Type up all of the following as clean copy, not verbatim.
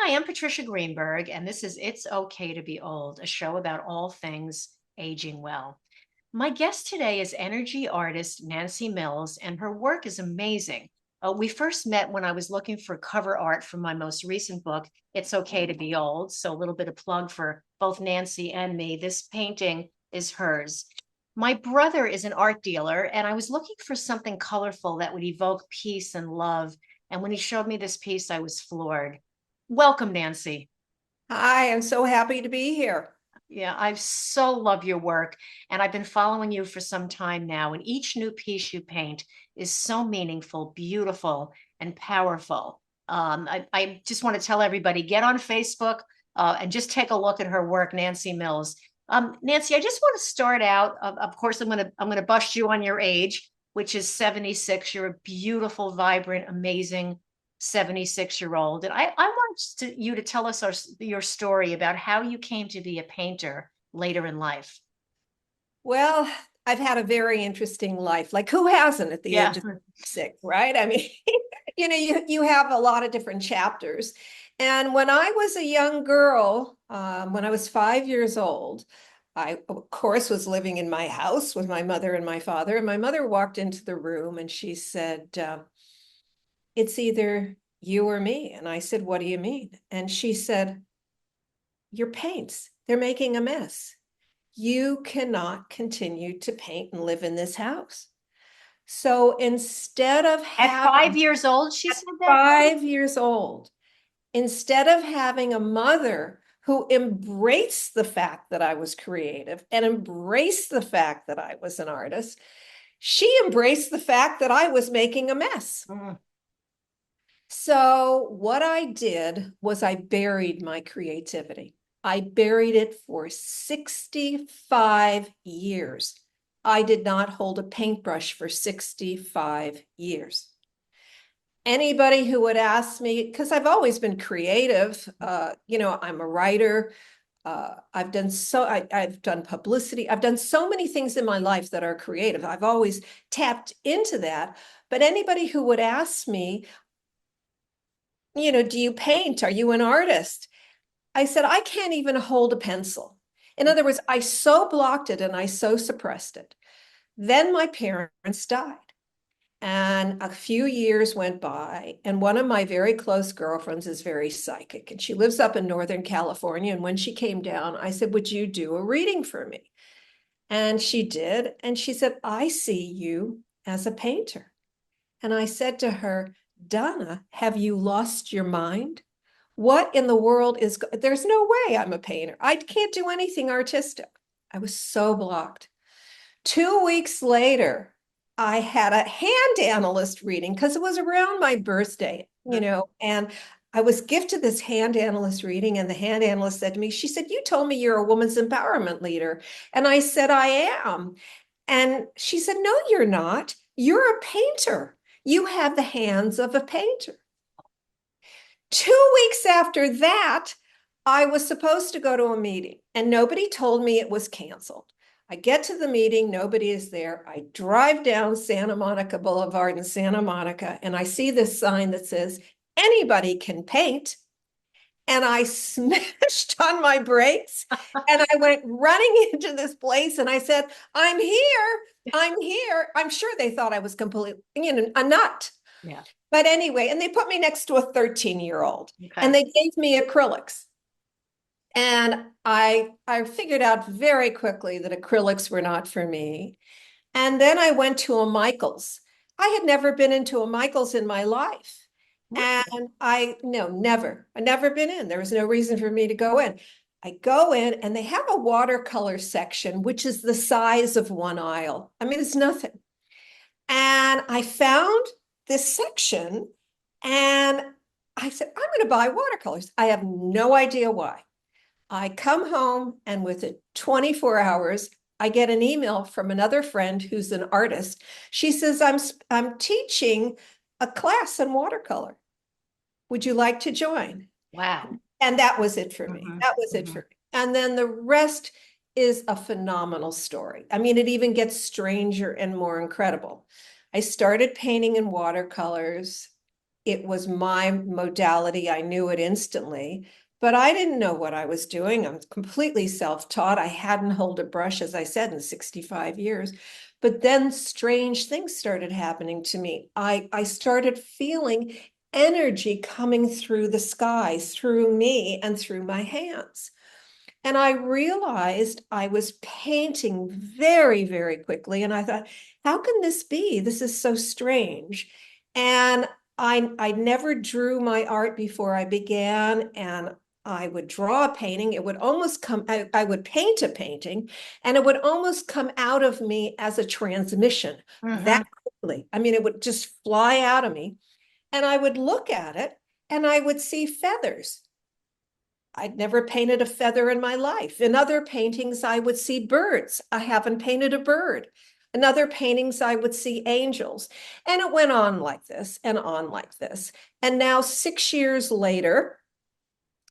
Hi, I'm Patricia Greenberg, and this is It's Okay to Be Old, a show about all things aging well. My guest today is energy artist Nancy Mills, and her work is amazing. We first met when I was looking for cover art for my most recent book, It's Okay to Be Old. So, a little bit of plug for both Nancy and me. This painting is hers. My brother is an art dealer, and I was looking for something colorful that would evoke peace and love. And when he showed me this piece, I was floored. Welcome, Nancy. Hi, I'm so happy to be here. Yeah, I so love your work, and I've been following you for some time now. And each new piece you paint is so meaningful, beautiful, and powerful. I just want to tell everybody get on Facebook and just take a look at her work, Nancy Mills. Nancy, I just want to start out. Of course, I'm gonna bust you on your age, which is 76. You're a beautiful, vibrant, amazing 76-year-old. And I want you to tell us your story about how you came to be a painter later in life. Well, I've had a very interesting life. Like who hasn't at the age Yeah. of 6, right? I mean, you have a lot of different chapters. And when I was a young girl, when I was 5 years old, I, of course, was living in my house with my mother and my father. And my mother walked into the room and she said, it's either you or me. And I said, what do you mean? And she said, your paints, they're making a mess. You cannot continue to paint and live in this house. So instead of At 5 years having, old, she at said that? 5 years old, instead of having a mother who embraced the fact that I was creative and embraced the fact that I was an artist, she embraced the fact that I was making a mess. Mm. So what I did was I buried my creativity. I buried it for 65 years. I did not hold a paintbrush for 65 years. Anybody who would ask me, because I've always been creative, I'm a writer. I've done publicity. I've done so many things in my life that are creative. I've always tapped into that. But anybody who would ask me, do you paint? Are you an artist? I said, I can't even hold a pencil. In other words, I so blocked it and I so suppressed it. Then my parents died. And a few years went by, and one of my very close girlfriends is very psychic, and she lives up in Northern California. And when she came down, I said, would you do a reading for me? And she did. And she said, I see you as a painter. And I said to her, Donna, have you lost your mind? What in the world there's no way I'm a painter. I can't do anything artistic. I was so blocked. 2 weeks later, I had a hand analyst reading because it was around my birthday, and I was gifted this hand analyst reading. And the hand analyst said to me, she said, you told me you're a woman's empowerment leader. And I said, I am. And she said, no, you're not. You're a painter. You have the hands of a painter. 2 weeks after that, I was supposed to go to a meeting and nobody told me it was canceled. I get to the meeting, nobody is there. I drive down Santa Monica Boulevard in Santa Monica and I see this sign that says, anybody can paint. And I smashed on my brakes and I went running into this place and I said, I'm here. I'm here. I'm sure they thought I was completely, a nut. Yeah. But anyway, and they put me next to a 13-year-old and Okay. they gave me acrylics. And I figured out very quickly that acrylics were not for me. And then I went to a Michaels. I had never been into a Michaels in my life. And no, never. I never been in. There was no reason for me to go in. I go in and they have a watercolor section, which is the size of one aisle. I mean, it's nothing. And I found this section and I said, I'm going to buy watercolors. I have no idea why. I come home and within 24 hours, I get an email from another friend who's an artist. She says, I'm teaching a class in watercolor. Would you like to join? Wow. And that was it for me. Hmm. That was it Hmm. for me. And then the rest is a phenomenal story. I mean, it even gets stranger and more incredible. I started painting in watercolors it was my modality. I knew it instantly, but I didn't know what I was doing. I'm completely self-taught. I hadn't held a brush, as I said, in 65 years. But then strange things started happening to me. I started feeling energy coming through the sky, through me, and through my hands. And I realized I was painting very, very quickly. And I thought, how can this be? This is so strange. And I never drew my art before I began. And I would draw a painting. It would almost come, I would paint a painting, and it would almost come out of me as a transmission that Mm-hmm. quickly. I mean, it would just fly out of me. And I would look at it and I would see feathers. I'd never painted a feather in my life. In other paintings, I would see birds. I haven't painted a bird. In other paintings, I would see angels. And it went on like this and on like this. And now, 6 years later,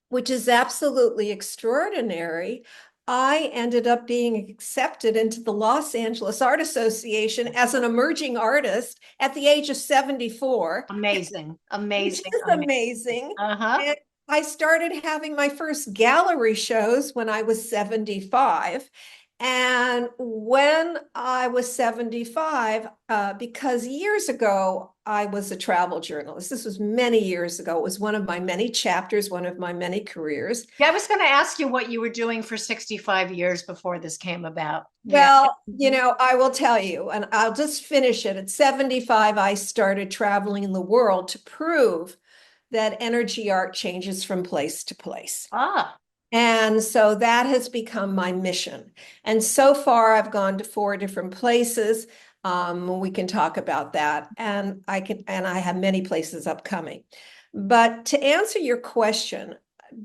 which is absolutely extraordinary, I ended up being accepted into the Los Angeles Art Association as an emerging artist at the age of 74, Amazing, which amazing, is amazing. amazing. Uh-huh. And I started having my first gallery shows when I was 75. And when I was 75, because years ago, I was a travel journalist. This was many years ago. It was one of my many chapters, one of my many careers. Yeah, I was going to ask you what you were doing for 65 years before this came about. Yeah. Well, Mhm. I will tell you, and I'll just finish it. At 75, I started traveling the world to prove that energy art changes from place to place. Ah, And so that has become my mission. And so far, I've gone to 4 different places. We can talk about that. And I have many places upcoming. But to answer your question,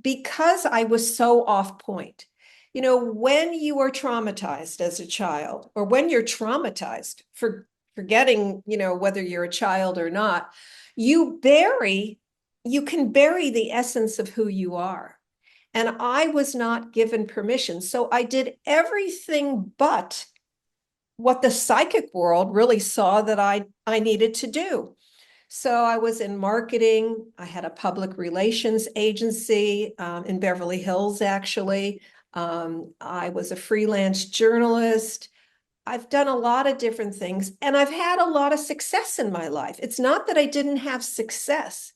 because I was so off point, when you are traumatized as a child, or when you're traumatized for forgetting, whether you're a child or not, you can bury the essence of who you are. And I was not given permission. So I did everything but what the psychic world really saw that I needed to do. So I was in marketing. I had a public relations agency in Beverly Hills, actually. I was a freelance journalist. I've done a lot of different things, and I've had a lot of success in my life. It's not that I didn't have success,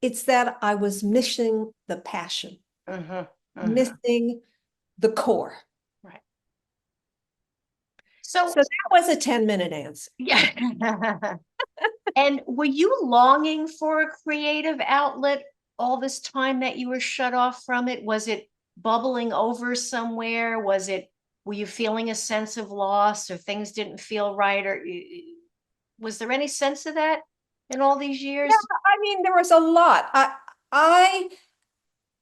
it's that I was missing the passion, mm-hmm, mm-hmm. missing the core. Right. So, So that was a 10-minute answer. yeah. And were you longing for a creative outlet all this time that you were shut off from it? Was it bubbling over somewhere? Were you feeling a sense of loss or things didn't feel right? Or was there any sense of that in all these Yeah, years? I mean, there was a lot. I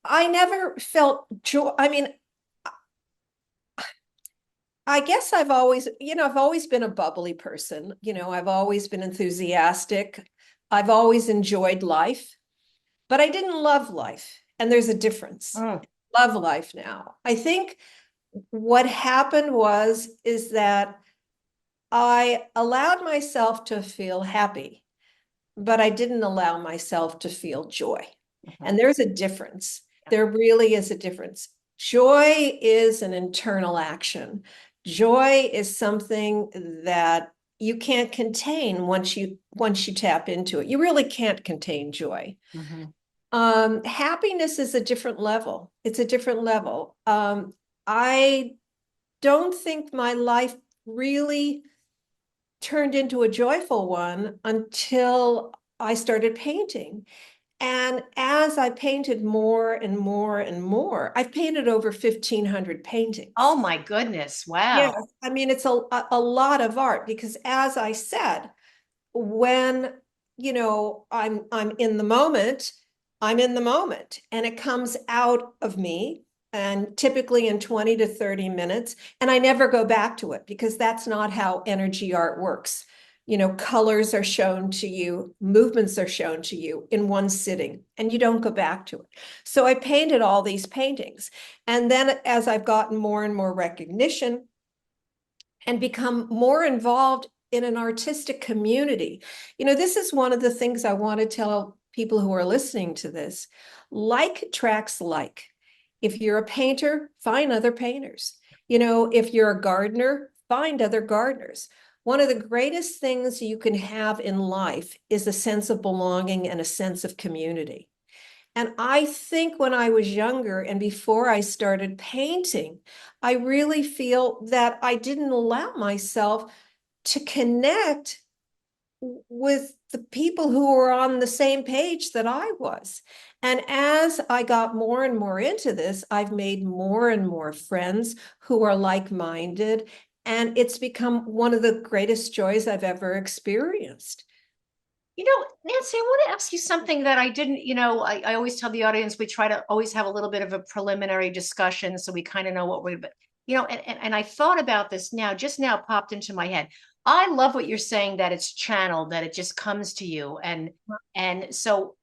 I never felt joy. I mean, I guess I've always been a bubbly person. I've always been enthusiastic. I've always enjoyed life, but I didn't love life. And there's a difference. Mm, Love life now. I think what happened is that I allowed myself to feel happy, but I didn't allow myself to feel joy. mhm, And there's a difference. yeah, There really is a difference. Joy is an internal action. Joy is something that you can't contain once you tap into it. You really can't contain joy. mhm. Happiness is a different level. It's a different level. I don't think my life really turned into a joyful one until I started painting. And as I painted more and more and more, I've painted over 1,500 Oh paintings. my goodness. Yes, Wow. I mean, it's a lot of art because, as I said, when I'm in the moment, I'm in the moment, and it comes out of me, and typically in 20 to 30 minutes, and I never go back to it because that's not how energy art works. Colors are shown to you, movements are shown to you in one sitting, and you don't go back to it. So I painted all these paintings, and then as I've gotten more and more recognition and become more involved in an artistic community. This is one of the things I want to tell people who are listening to this, like attracts like. If you're a painter, find other painters. If you're a gardener, find other gardeners. One of the greatest things you can have in life is a sense of belonging and a sense of community. And I think when I was younger and before I started painting, I really feel that I didn't allow myself to connect with the people who were on the same page that I was. And as I got more and more into this, I've made more and more friends who are like-minded. And it's become one of the greatest joys I've ever experienced. Nancy, I want to ask you something that I didn't, I always tell the audience we try to always have a little bit of a preliminary discussion so we kind of know what we're, and I thought about this now, just now popped into my head. I love what you're saying, that it's channeled, that it just comes to you. And so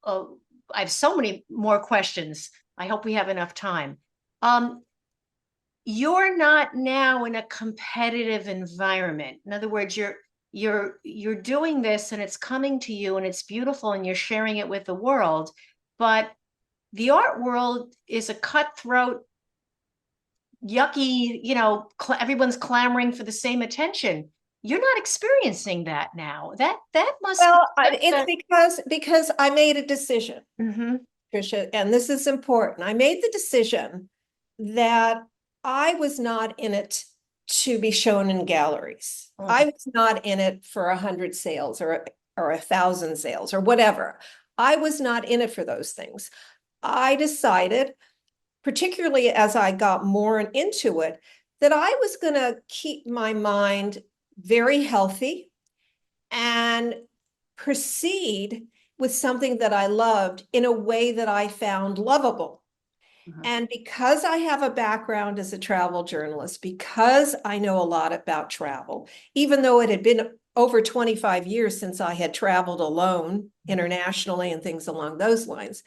I have so many more questions. I hope we have enough time. Um, you're not now in a competitive environment. In other words, you're doing this and it's coming to you and it's beautiful and you're sharing it with the world. But the art world is a cutthroat, yucky, everyone's clamoring for the same attention. You're not experiencing that now. That must be Well, such it's because I made a decision, Mhm. Tricia, and this is important. I made the decision that I was not in it to be shown in galleries. I was not in it for 100 sales or 1,000 sales or whatever. I was not in it for those things. I decided, particularly as I got more into it, that I was going to keep my mind very healthy and proceed with something that I loved in a way that I found lovable. Mhm. And because I have a background as a travel journalist, because I know a lot about travel, even though it had been over 25 years since I had traveled alone internationally and things along those lines,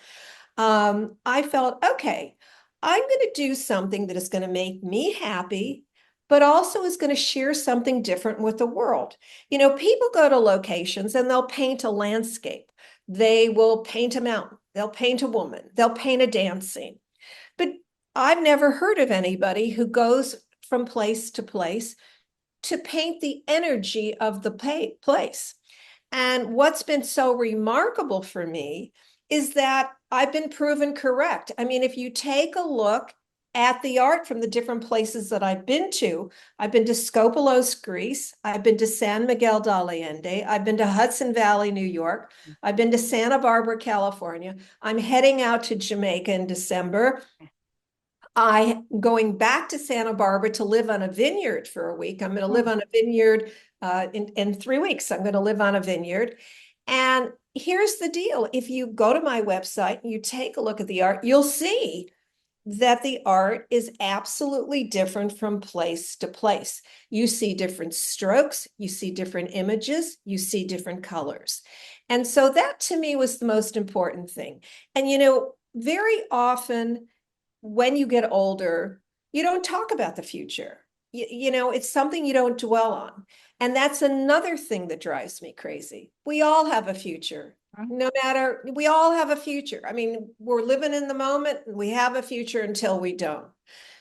I felt, okay, I'm going to do something that is going to make me happy, but also is going to share something different with the world. People go to locations and they'll paint a landscape. They will paint a mountain. They'll paint a woman. They'll paint a dance scene. But I've never heard of anybody who goes from place to place to paint the energy of the place. And what's been so remarkable for me is that I've been proven correct. I mean, if you take a look at the art from the different places that I've been to Skopelos, Greece. I've been to San Miguel de Allende. I've been to Hudson Valley, New York. I've been to Santa Barbara, California. I'm heading out to Jamaica in December. I'm going back to Santa Barbara to live on a vineyard for a week. I'm going to live on a vineyard in 3 weeks. I'm going to live on a vineyard. And here's the deal. If you go to my website and you take a look at the art, you'll see that the art is absolutely different from place to place. You see different strokes, you see different images, you see different colors. And so that to me was the most important thing. And very often when you get older, you don't talk about the future. It's something you don't dwell on. And that's another thing that drives me crazy. We all have a future. We all have a future. I mean, we're living in the moment and we have a future until we don't.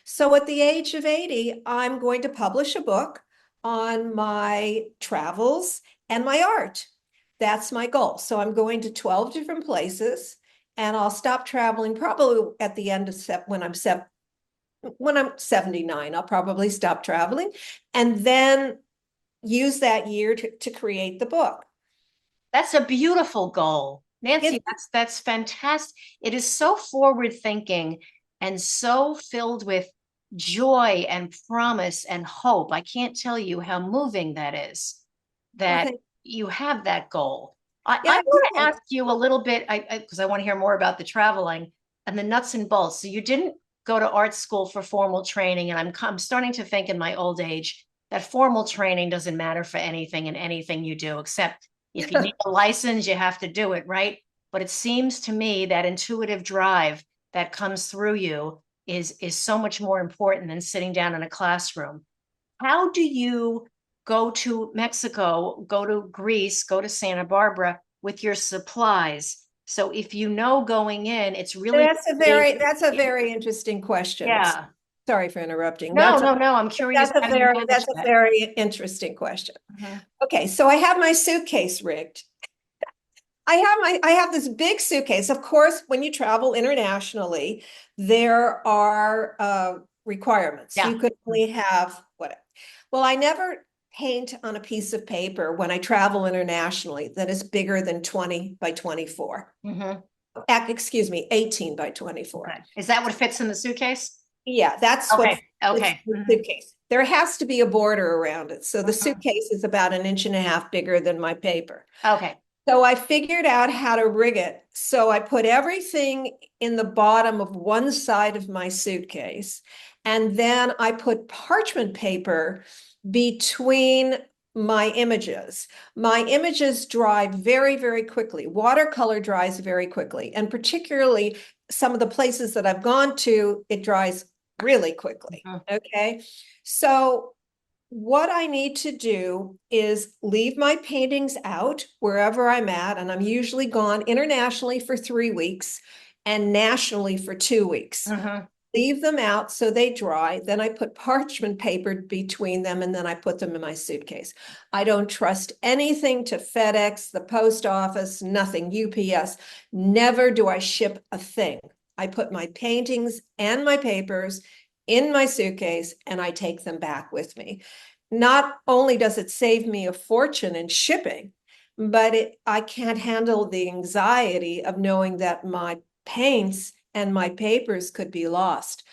So at the age of 80, I'm going to publish a book on my travels and my art. That's my goal. So I'm going to 12 different places and I'll stop traveling probably at the end of when I'm 79. I'll probably stop traveling and then use that year to create the book. That's a beautiful goal. Nancy, that's fantastic. It is so forward thinking and so filled with joy and promise and hope. I can't tell you how moving that is, that Okay. you have that goal. I Yeah, want to ask you a little bit, because I want to hear more about the traveling and the nuts and bolts. So you didn't go to art school for formal training, and I'm starting to think in my old age that formal training doesn't matter for anything and anything you do, except if you need a license, you have to do it, right? But it seems to me that intuitive drive that comes through you is so much more important than sitting down in a classroom. How do you go to Mexico, go to Greece, go to Santa Barbara with your supplies? So if you know going in, it's really That's a very interesting question. yeah. Sorry for interrupting. No, no, no. I'm curious how you That's manage a that. very interesting question. Mhm. Okay, so I have my suitcase rigged. I have this big suitcase. Of course, when you travel internationally, there are requirements. Yeah. You could only have what? Well, I never paint on a piece of paper when I travel internationally that is bigger than 20 by 24. Hmm. Excuse me, 18 by 24. Okay. Is that what fits in the suitcase? Yeah, that's what Okay. fits Okay. the Hmm. suitcase. There has to be a border around it. So the Hmm. suitcase is about an inch and a half bigger than my paper. Okay. So I figured out how to rig it. So I put everything in the bottom of one side of my suitcase. And then I put parchment paper between my images. My images dry very, very quickly. Watercolor dries very quickly. And particularly some of the places that I've gone to, it dries really quickly. Mhm. Okay. So what I need to do is leave my paintings out wherever I'm at. And I'm usually gone internationally for 3 weeks and nationally for 2 weeks. Mhm. Leave them out so they dry. Then I put parchment paper between them and then I put them in my suitcase. I don't trust anything to FedEx, the post office, nothing, UPS. Never do I ship a thing. I put my paintings and my papers in my suitcase and I take them back with me. Not only does it save me a fortune in shipping, but I can't handle the anxiety of knowing that my paints and my papers could be lost.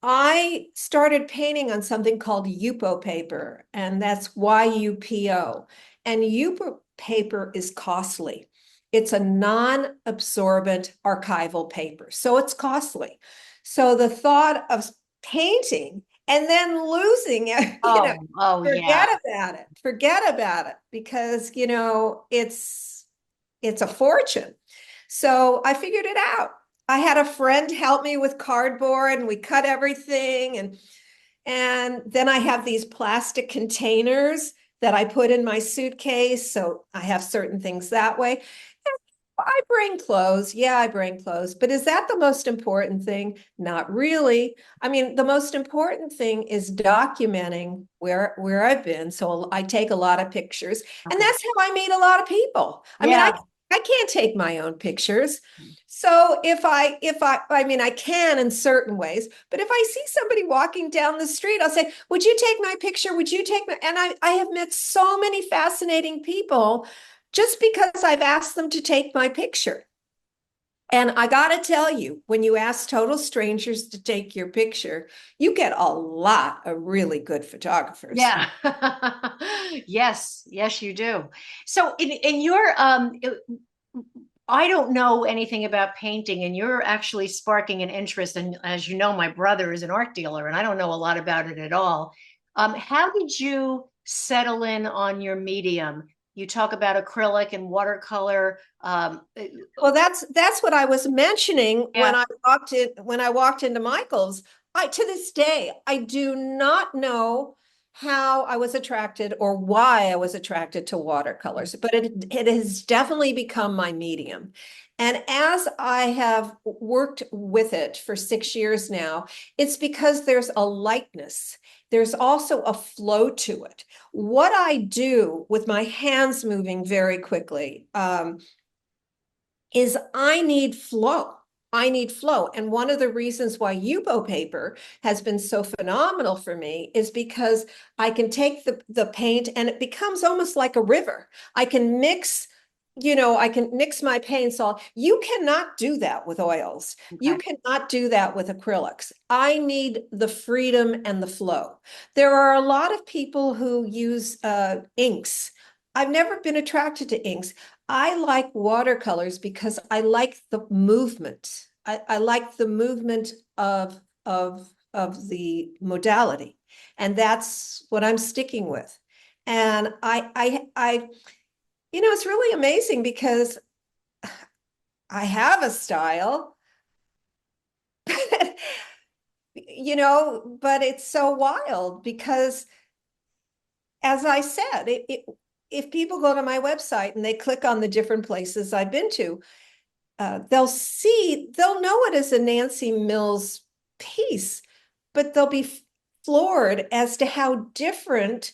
I started painting on something called Yupo paper, and that's YUPO. And Yupo paper is costly. It's a non-absorbent archival paper, so it's costly. So the thought of painting and then losing it, Oh, oh yeah. forget about it. Forget about it because, it's a fortune. So I figured it out. I had a friend help me with cardboard and we cut everything and then I have these plastic containers that I put in my suitcase so I have certain things that way. I bring clothes. Yeah, I bring clothes. But is that the most important thing? Not really. I mean, the most important thing is documenting where I've been. So I take a lot of pictures, and Okay. that's how I meet a lot of people. I mean, Yeah. I can't take my own pictures. So I mean, I can in certain ways, but if I see somebody walking down the street, I'll say, "Would you take my picture? Would you take my?" And I have met so many fascinating people just because I've asked them to take my picture. And I got to tell you, when you ask total strangers to take your picture, you get a lot of really good photographers. Yeah. Yes, yes, you do. So in your I don't know anything about painting, and you're actually sparking an interest. And as you know, my brother is an art dealer, and I don't know a lot about it at all. How did you settle in on your medium? You talk about acrylic and watercolor. Well, that's what I was mentioning Yeah. when I walked into Michael's. I to this day I do not know how I was attracted or why I was attracted to watercolors, but it has definitely become my medium. And as I have worked with it for 6 years now, it's because there's a lightness. There's also a flow to it. What I do with my hands moving very quickly, is I need flow. I need flow. And one of the reasons why Yupo paper has been so phenomenal for me is because I can take the paint and it becomes almost like a river. I can mix my paints all. You cannot do that with oils. You Okay. cannot do that with acrylics. I need the freedom and the flow. There are a lot of people who use inks. I've never been attracted to inks. I like watercolors because I like the movement. I like the movement of the modality. And that's what I'm sticking with. And it's really amazing because I have a style, but it's so wild because as I said, if people go to my website and they click on the different places I've been to, they'll know it as a Nancy Mills piece, but they'll be floored as to how different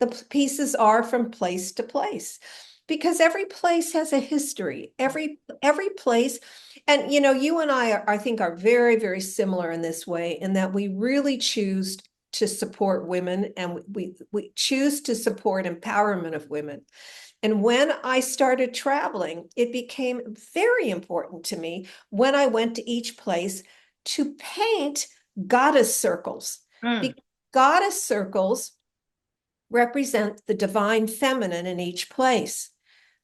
the pieces are from place to place. Because every place has a history, every place. And you and I think are very, very similar in this way, in that we really choose to support women, and we choose to support empowerment of women. And when I started traveling, it became very important to me when I went to each place to paint goddess circles. Mm. Because goddess circles represent the divine feminine in each place.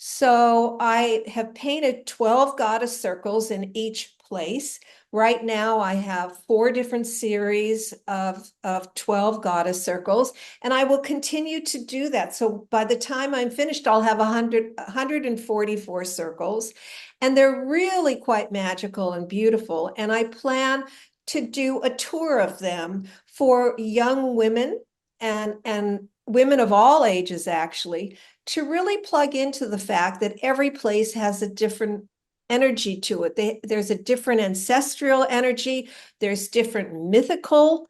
So I have painted 12 goddess circles in each place. Right now, I have 4 different series of 12 goddess circles, and I will continue to do that. So by the time I'm finished, I'll have 144 circles, and they're really quite magical and beautiful. And I plan to do a tour of them for young women and women of all ages, actually, to really plug into the fact that every place has a different energy to it. There's a different ancestral energy. There's different mythical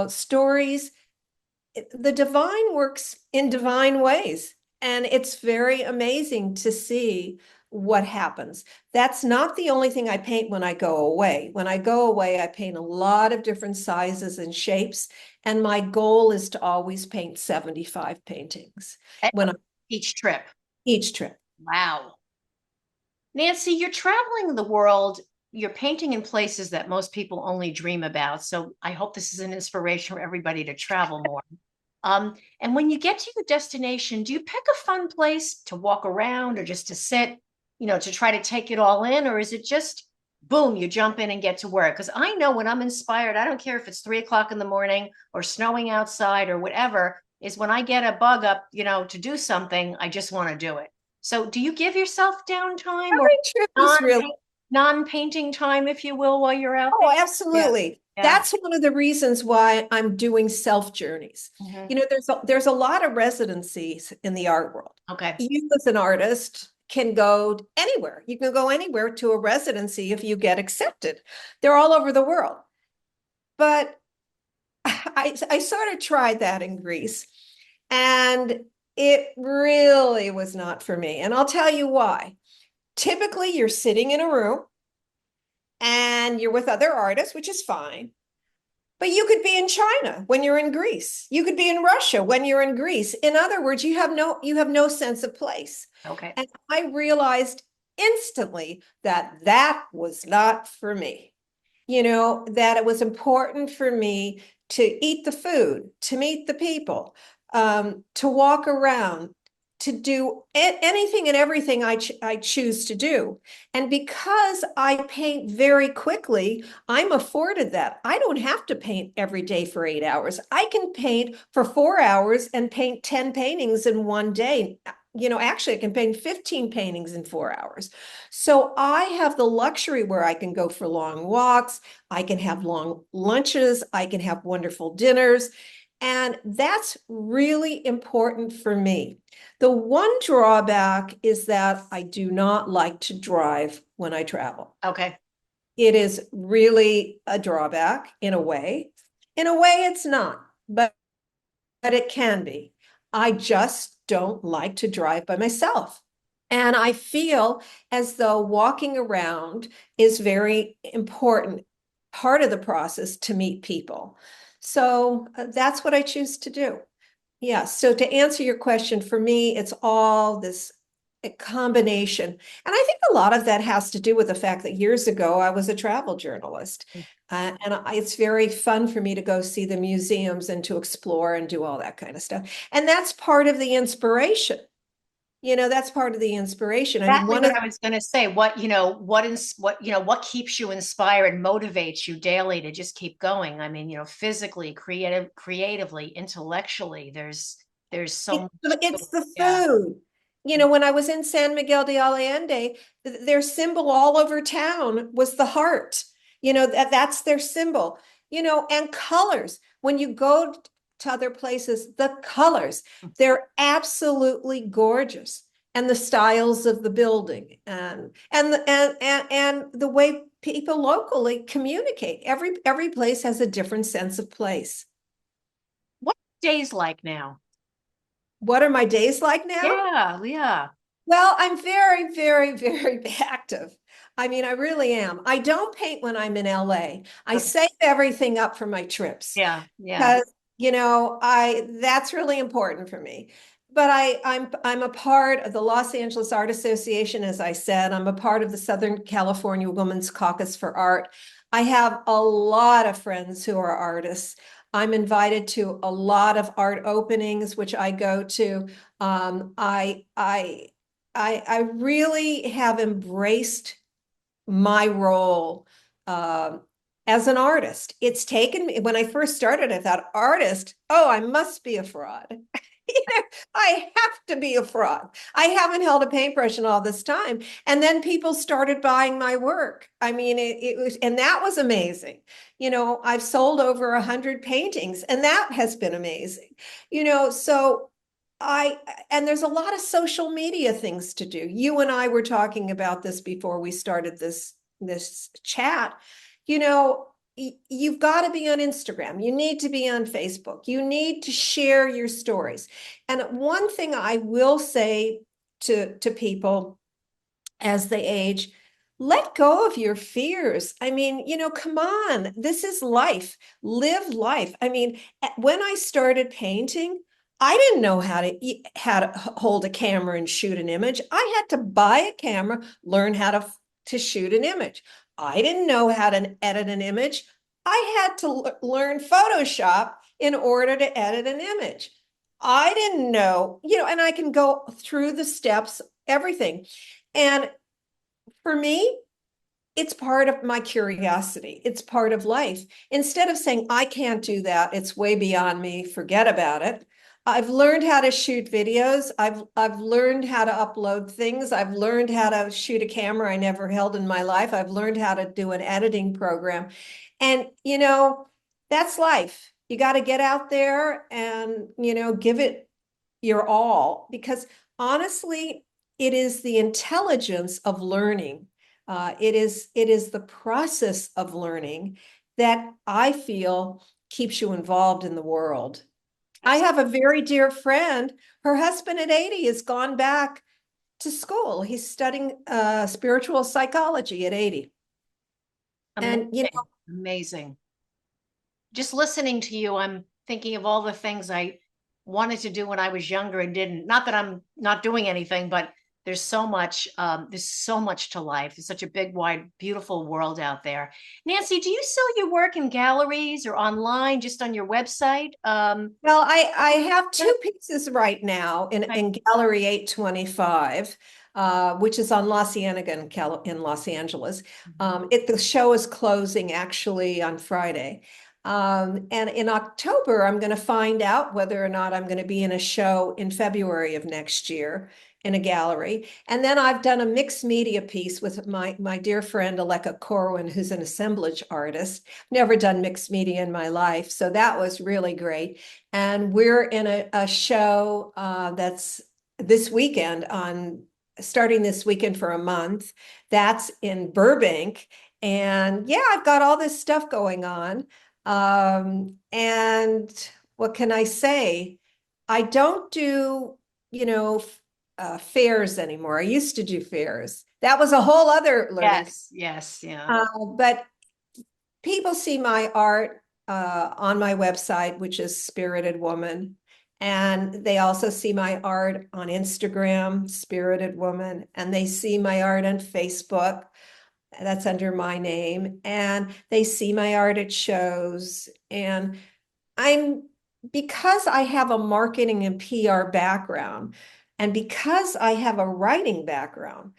stories. The divine works in divine ways, and it's very amazing to see what happens. That's not the only thing I paint when I go away. When I go away, I paint a lot of different sizes and shapes, and my goal is to always paint 75 paintings when I, Each trip. each trip. Wow. Nancy, you're traveling the world. You're painting in places that most people only dream about. So I hope this is an inspiration for everybody to travel more. And when you get to your destination, do you pick a fun place to walk around or just to sit, to try to take it all in? Or is it just boom, you jump in and get to work? Because I know when I'm inspired, I don't care if it's 3 o'clock in the morning or snowing outside or whatever, is when I get a bug up, to do something, I just want to do it. So do you give yourself downtime or Every trip is non really. non-painting time, if you will, while you're out there? Oh, Yeah. absolutely. Yeah. That's one of the reasons why I'm doing self journeys. Hmm. There's a lot of residencies in the art world. Okay. You as an artist can go anywhere. You can go anywhere to a residency if you get accepted. They're all over the world. But I sort of tried that in Greece, and it really was not for me. And I'll tell you why. Typically, you're sitting in a room and you're with other artists, which is fine. But you could be in China when you're in Greece. You could be in Russia when you're in Greece. In other words, you have no sense of place. Okay. And I realized instantly that that was not for me. That it was important for me to eat the food, to meet the people, to walk around, to do anything and everything I choose to do. And because I paint very quickly, I'm afforded that. I don't have to paint every day for 8 hours. I can paint for 4 hours and paint 10 paintings in one day. Actually, I can paint 15 paintings in 4 hours. So I have the luxury where I can go for long walks, I can have long lunches, I can have wonderful dinners. And that's really important for me. The one drawback is that I do not like to drive when I travel. Okay. It is really a drawback in a way. In a way, it's not, but it can be. I just don't like to drive by myself. And I feel as though walking around is very important part of the process to meet people. So that's what I choose to do. Yeah. So to answer your question, for me, it's all this combination. And I think a lot of that has to do with the fact that years ago I was a travel journalist. It's very fun for me to go see the museums and to explore and do all that kind of stuff. And that's part of the inspiration. That's part of the inspiration. I mean, Exactly what I was going to say. What keeps you inspired, motivates you daily to just keep going? I mean, physically, creatively, intellectually, there's so much. it's the Yeah. food. When I was in San Miguel de Allende, their symbol all over town was the heart. That's their symbol. And colors. When you go to other places, the colors, they're absolutely gorgeous. and the styles of the building and the way people locally communicate. Every place has a different sense of place. What are days like now? What are my days like now? Yeah, yeah. Well, I'm very, very, very active. I mean, I really am. I don't paint when I'm in LA. I Okay. save everything up for my trips Yeah, yeah. because, I that's really important for me. But I'm a part of the Los Angeles Art Association, as I said. I'm a part of the Southern California Women's Caucus for Art. I have a lot of friends who are artists. I'm invited to a lot of art openings, which I go to. Um, I I I really have embraced my role as an artist. It's taken me, when I first started, I thought, artist, oh, I must be a fraud. I have to be a fraud. I haven't held a paintbrush in all this time. And then people started buying my work. I mean, it was, and that was amazing. I've sold over 100 paintings, and that has been amazing. So I, and there's a lot of social media things to do. You and I were talking about this before we started this chat. You've got to be on Instagram. You need to be on Facebook. You need to share your stories. And one thing I will say to people as they age, let go of your fears. I mean, come on, this is life. Live life. I mean, when I started painting, I didn't know how to hold a camera and shoot an image. I had to buy a camera, learn how to shoot an image. I didn't know how to edit an image. I had to learn Photoshop in order to edit an image. I didn't know, and I can go through the steps, everything. And for me, it's part of my curiosity. It's part of life. Instead of saying, I can't do that, it's way beyond me, forget about it. I've learned how to shoot videos. I've learned how to upload things. I've learned how to shoot a camera I never held in my life. I've learned how to do an editing program. And that's life. You got to get out there and give it your all, because honestly, it is the intelligence of learning. It is the process of learning that I feel keeps you involved in the world. I That's have a very dear friend. Her husband at 80 has gone back to school. He's studying spiritual psychology at 80. And amazing. Amazing. Just listening to you, I'm thinking of all the things I wanted to do when I was younger and didn't. Not that I'm not doing anything, but there's so much to life. There's such a big, wide, beautiful world out there. Nancy, do you sell your work in galleries or online, just on your website? Well, I have two pieces right now Right. in Gallery 825, which is on La Cienega in Los Angeles. The show is closing actually on Friday. And in October, I'm going to find out whether or not I'm going to be in a show in February of next year in a gallery. And then I've done a mixed media piece with my dear friend Aleka Corwin, who's an assemblage artist. Never done mixed media in my life, so that was really great. And we're in a show that's this weekend starting this weekend for a month. That's in Burbank. And yeah, I've got all this stuff going on. And what can I say? I don't do, fairs anymore. I used to do fairs. That was a whole other learning. Yes, yes, yeah. But people see my art on my website, which is Spirited Woman. And they also see my art on Instagram, Spirited Woman. And they see my art on Facebook. That's under my name. And they see my art at shows. And I'm, because I have a marketing and PR background, and because I have a writing background,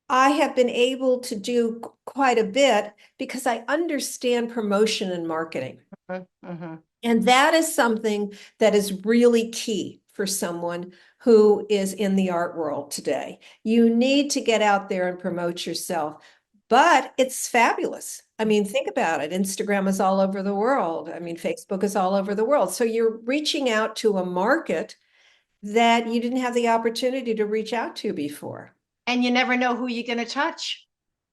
I have been able to do quite a bit because I understand promotion and marketing. Mm-hmm. And that is something that is really key for someone who is in the art world today. You need to get out there and promote yourself, but it's fabulous. I mean, think about it. Instagram is all over the world. I mean, Facebook is all over the world. So you're reaching out to a market that you didn't have the opportunity to reach out to before. And you never know who you're going to touch,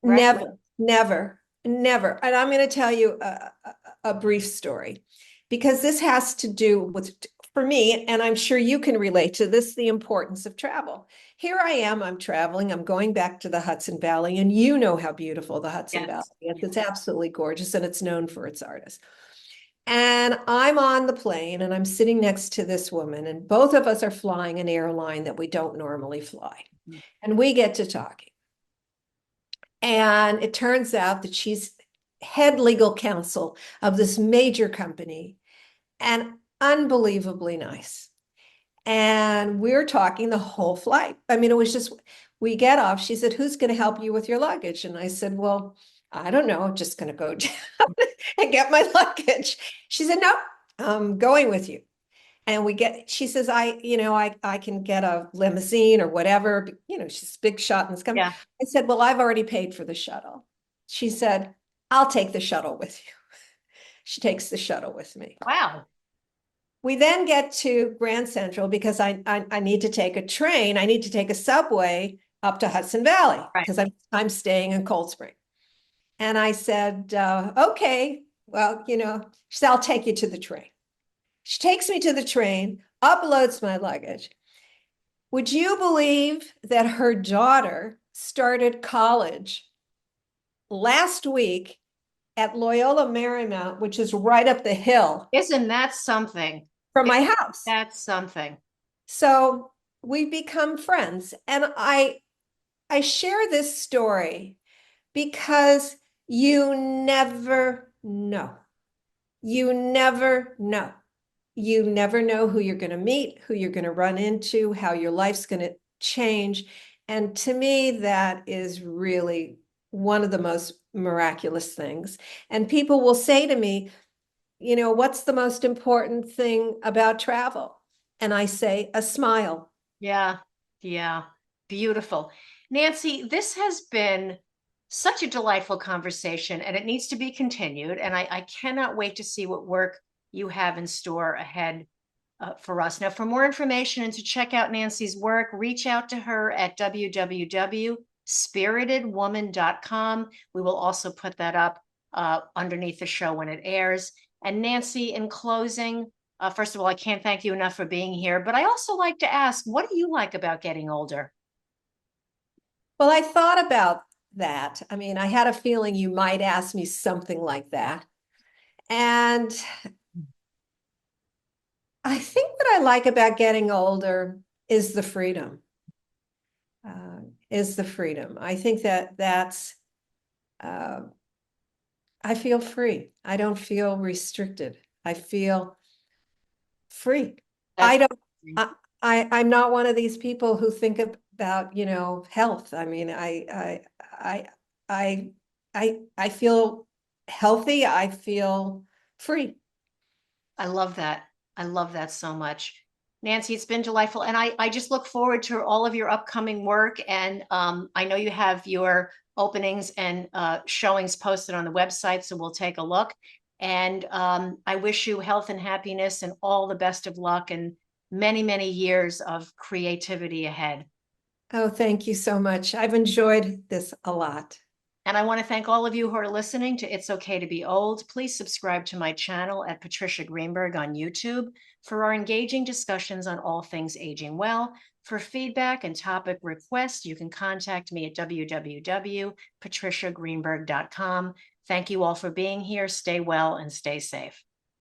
right? Never, never, never. And I'm going to tell you a brief story because this has to do with, for me, and I'm sure you can relate to this, the importance of travel. Here I am, I'm traveling, I'm going back to the Hudson Valley, and you know how beautiful the Hudson Valley Yes. is. It's absolutely gorgeous, and it's known for its artists. And I'm on the plane and I'm sitting next to this woman, and both of us are flying an airline that we don't normally fly. And we get to talking. And it turns out that she's head legal counsel of this major company and unbelievably nice. And we're talking the whole flight. I mean, it was just, we get off. She said, "Who's going to help you with your luggage?" And I said, "Well, I don't know. I'm just going to go down and get my luggage." She said, "No, I'm going with you." And she says, I can get a limousine or whatever, she's a big shot and it's coming. Yeah. I said, "Well, I've already paid for the shuttle." She said, "I'll take the shuttle with you." She takes the shuttle with me. Wow. We then get to Grand Central because I need to take a train. I need to take a subway up to Hudson Valley Right. because I'm staying in Cold Spring. And I said, "Okay, well, she said, I'll take you to the train." She takes me to the train, uploads my luggage. Would you believe that her daughter started college last week at Loyola Marymount, which is right up the hill Isn't that something? from my house? That's something. So we become friends. And I share this story because you never know. You never know. You never know who you're going to meet, who you're going to run into, how your life's going to change. And to me, that is really one of the most miraculous things. And people will say to me, "What's the most important thing about travel?" And I say, "A smile." Yeah. Yeah. Beautiful. Nancy, this has been such a delightful conversation and it needs to be continued. And I cannot wait to see what work you have in store ahead for us. Now, for more information and to check out Nancy's work, reach out to her at www.spiritedwoman.com. We will also put that up underneath the show when it airs. And Nancy, in closing, first of all, I can't thank you enough for being here, but I also like to ask, what do you like about getting older? Well, I thought about that. I mean, I had a feeling you might ask me something like that. And I think what I like about getting older is the freedom. I think uh, I feel free. I don't feel restricted. I feel free. That's I don't, I'm not one of these people who think about, health. I mean, I feel healthy. I feel free. I love that. I love that so much. Nancy, it's been delightful. And I just look forward to all of your upcoming work. And I know you have your openings and showings posted on the website, so we'll take a look. And I wish you health and happiness and all the best of luck and many, many years of creativity ahead. Oh, thank you so much. I've enjoyed this a lot. And I want to thank all of you who are listening to It's Okay to Be Old. Please subscribe to my channel at Patricia Greenberg on YouTube for our engaging discussions on all things aging well. For feedback and topic requests, you can contact me at www.patriciagreenberg.com. Thank you all for being here. Stay well and stay safe.